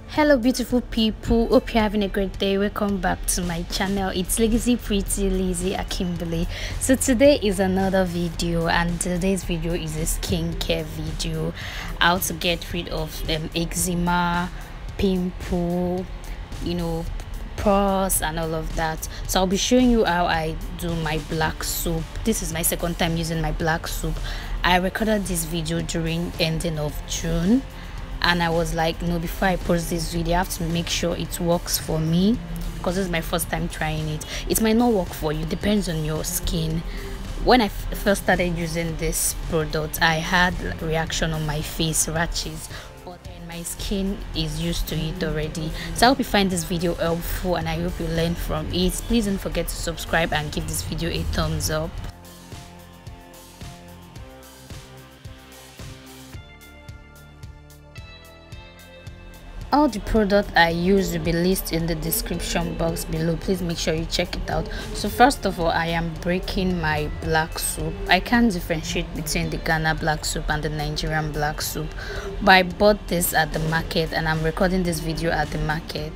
Hello beautiful people, hope you're having a great day. Welcome back to my channel. It's pretty Lizzy Akinbule. So today is another video, and today's video is a skincare video, how to get rid of eczema, pimple, pores and all of that. So I'll be showing you how I do my black soap. This is my second time using my black soap. I recorded this video during ending of June, and I was like, no, before I post this video I have to make sure it works for me, because this is my first time trying it. It might not work for you, depends on your skin. When I first started using this product, I had reaction on my face, rashes, but then my skin is used to it already. So I hope you find this video helpful, and I hope you learn from it. Please don't forget to subscribe and give this video a thumbs up. All the product I use will be listed in the description box below. Please make sure you check it out. So first of all, I am breaking my black soap. I can't differentiate between the Ghana black soap and the Nigerian black soap, but I bought this at the market and I'm recording this video at the market.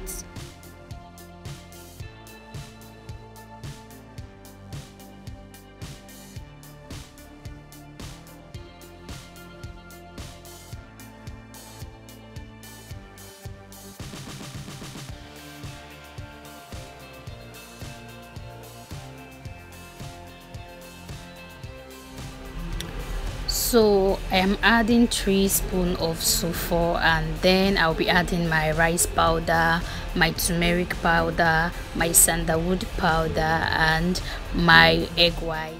So I am adding 3 spoons of sulphur, and then I'll be adding my rice powder, my turmeric powder, my sandalwood powder, and my egg white.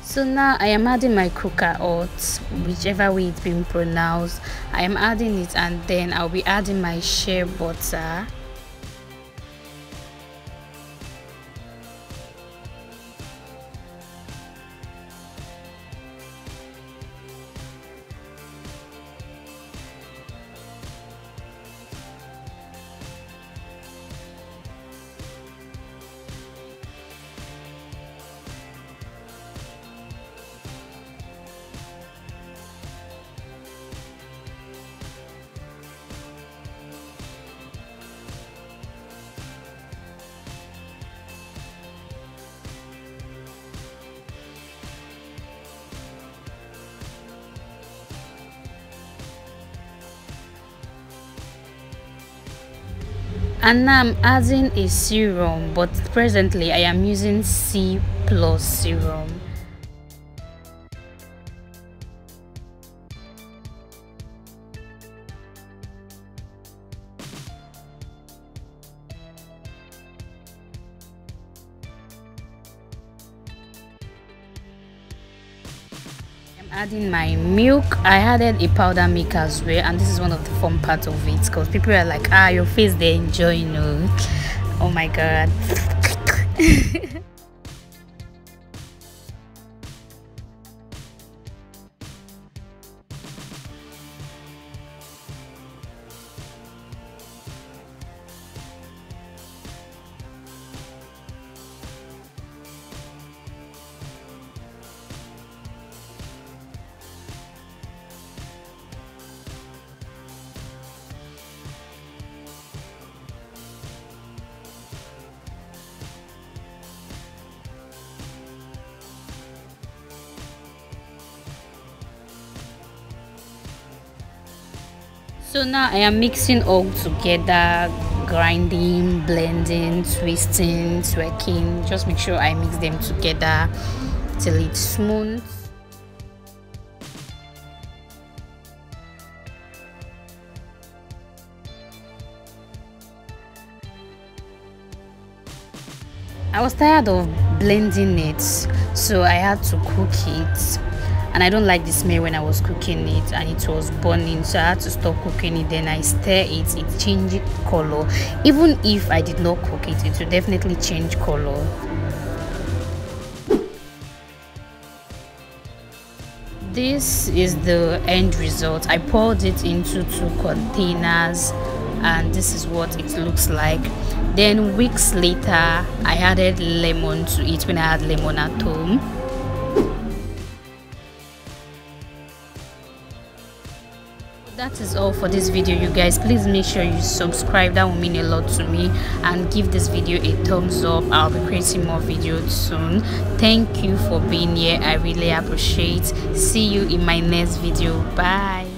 So now I am adding my coca oat, whichever way it's been pronounced. I am adding it, and then I'll be adding my shea butter. And now I'm adding a serum, but presently I am using C+ serum. Adding my milk. I added a powder milk as well, and this is one of the fun parts of it, because people are like, your face, they enjoy, oh my god. So now I am mixing all together, grinding, blending, twisting, twerking. Just make sure I mix them together till it's smooth. I was tired of blending it, so I had to cook it. And I don't like the smell when I was cooking it, and it was burning, so I had to stop cooking it. Then I stir it, it changed color. Even if I did not cook it, it will definitely change color. This is the end result. I poured it into 2 containers, and this is what it looks like. Then weeks later I added lemon to it when I had lemon at home. That is all for this video, you guys. Please make sure you subscribe, that will mean a lot to me, and give this video a thumbs up. I'll be creating more videos soon. Thank you for being here, I really appreciate. See you in my next video. Bye.